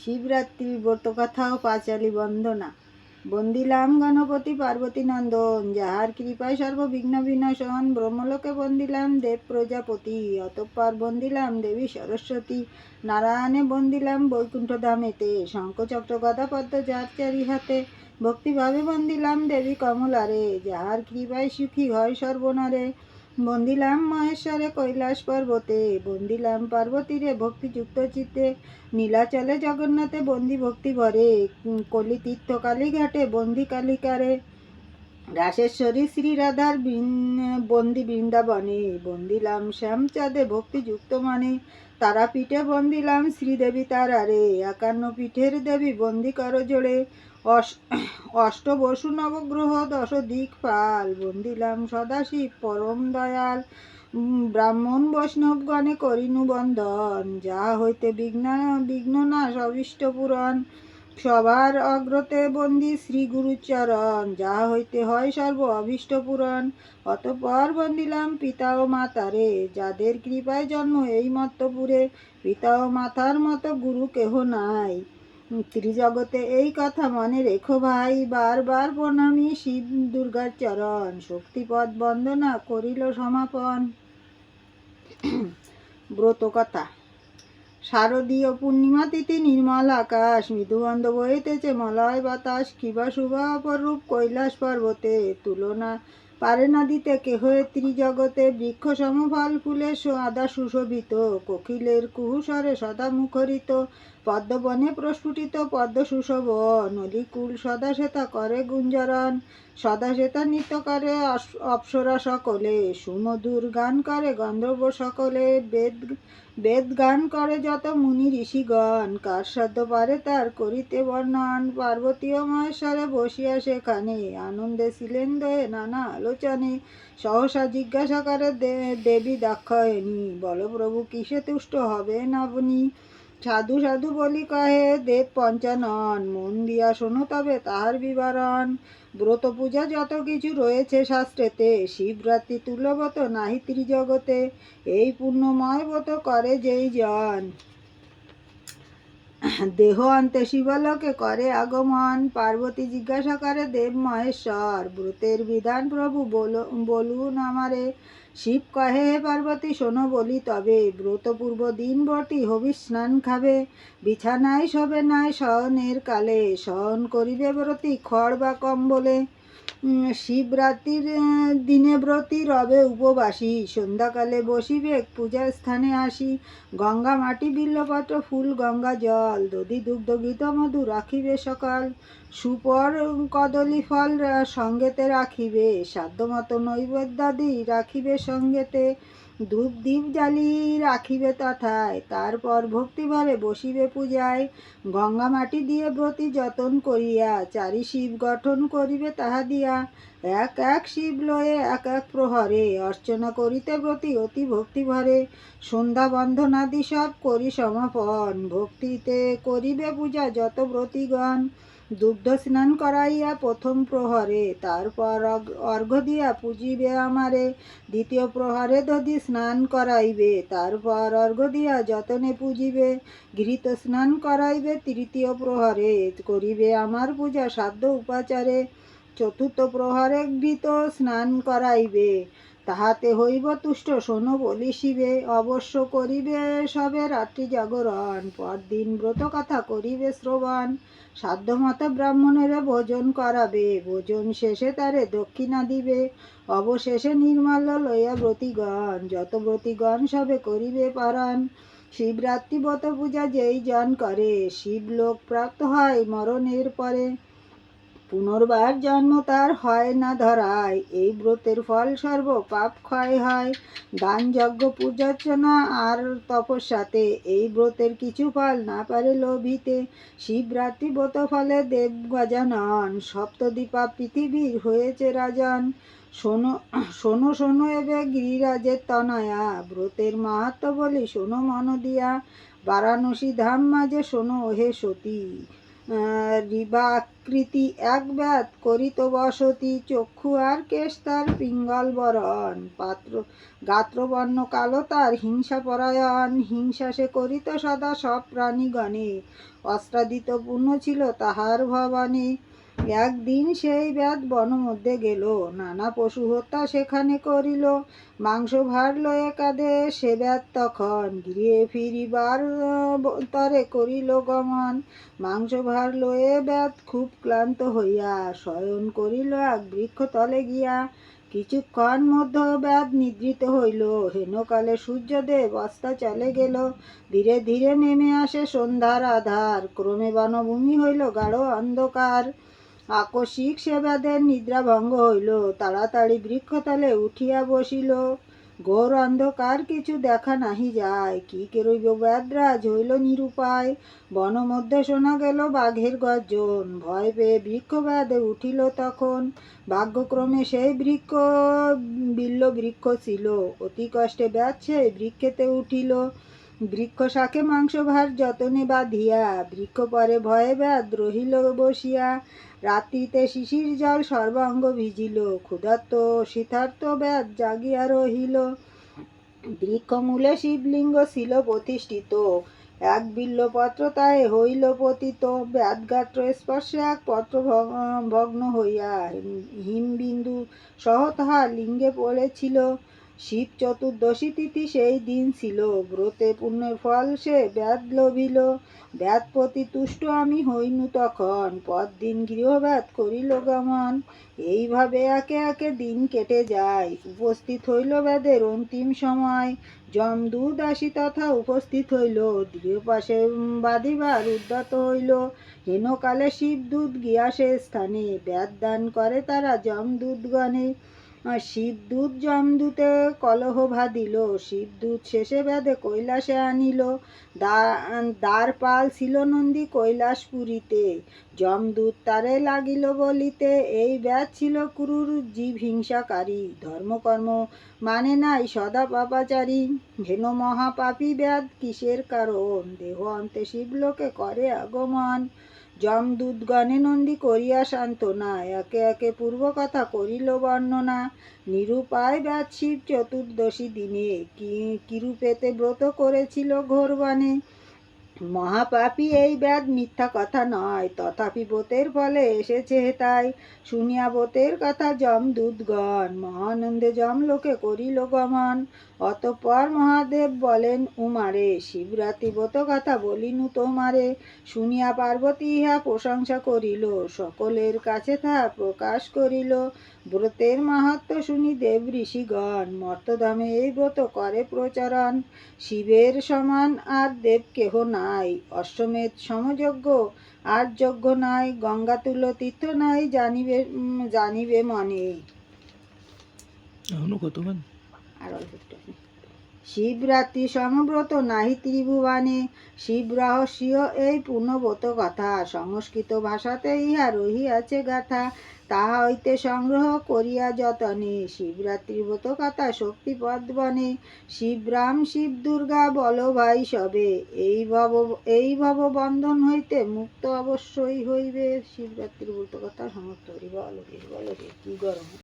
শিবরাত্রির ব্রতকথা ও পাঁচালী বন্দনা। বন্দিলাম গণপতি পার্বতী নন্দন, যাহার কৃপায় সর্ববিঘ্ন বিনাশন। ব্রহ্মলোকে বন্দিলাম দেব প্রজাপতি, অতঃপর বন্দিলাম দেবী সরস্বতী। নারায়ণে বন্দিলাম বৈকুণ্ঠ ধামেতে, শঙ্খ চক্র গদা পদ্ম যার চারি হাতে। ভক্তিভাবে বন্দিলাম দেবী কমলারে, যাহার কৃপায় সুখী হয় সর্বনারে। বন্দিলাম মহেশ্বরে কৈলাস পর্বতে, বন্দিলাম পার্বতীরে ভক্তিযুক্ত চিত্তে। নীলাচলে জগন্নাথে বন্দি ভক্তি ভরে, কলি তীর্থ কালীঘাটে বন্দি কালিকারে। রাসেশ্বরী শ্রীরাধার বন্দি বৃন্দাবনে, বন্দিলাম শ্যামচাঁদে ভক্তিযুক্ত মানে। তারাপীঠে বন্দিলাম শ্রীদেবী তারারে, 51 পীঠের দেবী বন্দি কর জোড়ে। অষ্টবসু নবগ্রহ 10 দিকপাল, বন্দিলাম সদাশিব পরম দয়াল। ব্রাহ্মণ বৈষ্ণবগণে করিনু বন্দন, যাহা হইতে বিঘ্ননাশ অভীষ্ট পূরণ। সবার অগ্রতে বন্দি শ্রী গুরুচরণ, যাহা হইতে হয় সর্ব অভীষ্ট পূরণ। অতঃপর বন্দিলাম পিতা ও মাতারে, যাদের কৃপায় জন্ম এই মত্তপুরে। পিতা ও মাতার মতো গুরু কেহ নাই, ত্রিজগতে এই কথা মনে রেখো ভাই। বারবার প্রণামী শিব দুর্গার চরণ, শক্তিপদ বন্দনা করিল সমাপন। ব্রতকথা। শারদীয় পূর্ণিমা তিথি, নির্মল আকাশ, মৃদুগন্ধ বহিতেছে মলয় বাতাস। কিবা শুভ অপরূপ কৈলাস পর্বতে, তুলনা পারে না দিতে কেহ ত্রিজগতে। বৃক্ষ সম ফল ফুলে সদা সুশোভিত, কোকিলের কুহুস্বরে সদা মুখরিত। পদ্মবনে প্রস্ফুটিত পদ্ম সুশোভন, নলিকুল সদা শ্বেতা করে গুঞ্জরণ। সদা শ্বেতা নৃত্য করে অপ্সরা সকলে, সুমধুর গান করে গন্ধর্ব সকলে। বেদ গান করে যত মুনি ঋষিগণ, কার সাধ্য পারে তার করিতে বর্ণন। পার্বতী ও মহেশ্বরে বসিয়া সেখানে, আনন্দে ছিলেন দয়ে নানা আলোচনে। সহসা জিজ্ঞাসা করে দেবী দাক্ষায়ণী, বল প্রভু কিসে তুষ্ট হবেন আপনি। সাধু সাধু বলি কহে দেব পঞ্চানন, মন দিয়া শোনো তবে তাহার বিবরণ। ব্রত পূজা যত কিছু রয়েছে শাস্ত্রেতে, শিবরাত্রি তুল্যব্রত নাহি ত্রিজগতে। এই পুণ্যময় ব্রত করে যেই জন, দেহ অন্তে শিবলোকে করে আগমন। পার্বতী জিজ্ঞাসা করে দেব মহেশ্বর, ব্রতের বিধান প্রভু বলুন আমারে। শিব কহে হে পার্বতী শোনো বলি তবে, ব্রত পূর্ব দিন বটি হবি স্নান খাবে। বিছানায় শোবে নাই শয়নের কালে, শয়ন করিবে ব্রতী খড় বা কম্বলে। শিবরাত্রির দিনে ব্রতী রবে উপবাসী, সন্ধ্যাকালে বসিবে পূজার স্থানে আসি। গঙ্গা মাটি বিল্লপত্র ফুল গঙ্গা জল, দধি দুগ্ধ ঘৃত মধু রাখিবে সকাল। সুপর কদলী ফল সঙ্গেতে রাখিবে, সাধ্যমতো নৈবেদ্যাদি রাখিবে সঙ্গেতে। ধূপ দ্বীপ জ্বালি রাখিবে তথায়, তারপর ভক্তিভরে বসিবে পূজায়। গঙ্গা মাটি দিয়ে ব্রতী যতন করিয়া, চারি শিব গঠন করিবে তাহা দিয়া। এক এক শিব লয়ে এক এক প্রহরে, অর্চনা করিতে ব্রতী অতি ভক্তি ভরে। সন্ধ্যা বন্ধনাদি সব করি সমাপন, ভক্তিতে করিবে পূজা যত ব্রতীগণ। দুগ্ধ স্নান করাইয়া প্রথম প্রহরে, তারপর অর্ঘ্য দিয়া পূজিবে আমারে। দ্বিতীয় প্রহরে দধি স্নান করাইবে, তারপর অর্ঘ্য দিয়া যতনে পূজিবে। ঘৃত স্নান করাইবে তৃতীয় প্রহরে, করিবে আমার পূজা সাধ্য উপাচারে। চতুর্থ প্রহরে ঘৃত স্নান করাইবে, তাহাতে হইব তুষ্ট শোনো বলি শিবে। অবশ্য করিবে সবে রাত্রি জাগরণ, পরদিন ব্রত কথা করিবে শ্রবণ। সাধ্যমতো ব্রাহ্মণের ভোজন করাবে, ভোজন শেষে তারে দক্ষিণা দিবে। অবশেষে নির্মাল্য লইয়া ব্রতীগণ, যত ব্রতীগণ সবে করিবে পারণ। শিবরাত্রি ব্রত পূজা যেই জন করে, শিবলোক প্রাপ্ত হয় মরণের পরে। পুনর্বার জন্ম তার হয় না ধরায়, এই ব্রতের ফল সর্ব পাপ ক্ষয় হয়। দান যজ্ঞ পূজার্চনা আর তপস্যাতে, এই ব্রতের কিছু ফল না পারে লোভিতে। শিবরাত্রি ব্রত ফলে দেব গজানন, সপ্তদ্বীপা পৃথিবীর হয়েছে রাজন। শোনো শোনো শোনো এবে গিরিরাজের তনয়া, ব্রতের মাহাত্ম্য বলি শোনো মন দিয়া। বারাণসী ধাম মাঝে শোনো হে সতী, রিবাকৃতি এক ব্যাত করিত বসতি, চক্ষু আর কেশ তার পিঙ্গল বরণ, গাত্রবর্ণ কালো তার হিংসাপরায়ণ, হিংসা সে করিত সদা সব প্রাণীগণে, অস্ত্রাদিত পূর্ণ ছিল তাহার ভবনে। একদিন সেই ব্যাত বন মধ্যে গেল, নানা পশু হত্যা সেখানে করিল, মাংস ভার লয়ে কাঁদে সে ব্যাত তখন, গৃহে ফিরিবার তরে করিল গমন, মাংস ভার লয়ে ব্যাত খুব ক্লান্ত হইয়া, শয়ন করিল এক বৃক্ষ তলে গিয়া, কিছুক্ষণ মধ্যে ব্যাত নিদ্রিত হইল, হেনকালে সূর্যদেব অস্তাচলে গেল, ধীরে ধীরে নেমে আসে সন্ধ্যার আধার, ক্রমে বনভূমি হইল গাঢ় অন্ধকার, আকস্মিক সে ব্যাধের নিদ্রা ভঙ্গ হইল, তাড়াতাড়ি বৃক্ষতলে উঠিয়া বসিল, ঘোর অন্ধকার কিছু দেখা নাহি যায়, কি করিব ব্যাধরাজ হইল নিরুপায়, বন মধ্যে শোনা গেল বাঘের গর্জন, ভয় পেয়ে বৃক্ষ ব্যাধে উঠিল তখন, ভাগ্যক্রমে সেই বৃক্ষ বিল্ল বৃক্ষ ছিল, অতি কষ্টে ব্যাধ সেই বৃক্ষেতে উঠিল, বৃক্ষ শাকে মাংস ভার যতনে বাঁধিয়া, বৃক্ষ পরে ভয়ে ব্যাধ রহিল বসিয়া, রাত্রিতে শিশির জল সর্বাঙ্গ ভিজিল, ক্ষুধার্ত শীতার্ত ব্যাধ জাগিয়া রহিল, বৃক্ষমূলে শিবলিঙ্গ ছিল প্রতিষ্ঠিত, এক বিল্লপত্র তাহে হইল পতিত, ব্যাধগাত্র স্পর্শে এক পত্র ভগ্ন হইয়া হিমবিন্দু সহ তাহা লিঙ্গে পড়েছিল, শিব চতুর্দশী তিথি সেই দিন ছিল, ব্রতে পুণ্যের ফল সে ব্যাধ লভিল, ব্যাধপতি তুষ্ট আমি হইনু তখন, পরদিন গৃহব্যাধ করিল গমন, এইভাবে একে একে দিন কেটে যায়, উপস্থিত হইল ব্যাধের অন্তিম সময়, যমদূত আসি তথা উপস্থিত হইল, গৃহপাশে বাঁধিবার উদ্যত হইল, হেনকালে শিবদূত গিয়া সে স্থানে, ব্যাধ দান করে তারা যমদূতগণে, শিবদূত যমদূতে কলহ বাঁধিল, শিবদূত শেষে ব্যাধে কৈলাসে আনিল, দ্বারপাল ছিল নন্দী কৈলাসপুরীতে, যমদূত তারে লাগিল বলিতে, এই ব্যাধ ছিল ক্রূর জীব হিংসাকারী, ধর্মকর্ম মানে নাই সদা পাপাচারী, হেন মহাপাপী ব্যাধ কিসের কারণ, দেহ অন্তে শিবলোকে করে আগমন, যমদূতগণে নন্দী করিয়া সান্ত্বনা, একে একে পূর্ব কথা করিল বর্ণনা, নিরুপায় ব্যাধ শিব চতুর্দশী দিনে, কিরূপেতে ব্রত করেছিল ঘোর বনে, মহাপাপী এই ব্যাধ মিথ্যা কথা নয়, তথাপি ব্রতের ফলে এসেছে তাই, শুনিয়া ব্রতের কথা যমদূতগণ, মহানন্দে যমলোকে করিল গমন, অতঃপর মহাদেব বলেন উমারে, শিবরাত্রি ব্রত কথা বলিনু তোমারে, শুনিয়া পার্বতী ইহা প্রশংসা করিল, সকলের কাছে তাহা প্রকাশ করিল, ব্রতের মাহাত্ম্য শুনি দেব ঋষিগণ, মর্তধামে এই ব্রত করে প্রচরণ, শিবের সমান আর দেব কেহ নাই, অশ্বমেধ সমযজ্ঞ আর যজ্ঞ নাই, গঙ্গাতুল্য তীর্থ নাই, জানিবে মনে। আর অল্প একটু আছে। শিবরাত্রি সমব্রত নাহি ত্রিভুবনে, শিব রহস্য এই পূর্ণব্রত কথা, সংস্কৃত ভাষাতে ইহা রহিয়াছে গাথা, তাহা হইতে সংগ্রহ করিয়া যতনে, শিবরাত্রি ব্রত কথা শক্তিপদ বনে, শিবরাম শিব দুর্গা বল ভাই সবে, এই ভব বন্ধন হইতে মুক্ত অবশ্যই হইবে, শিবরাত্রি ব্রত কথা সমস্ত হরি বল কি গরম।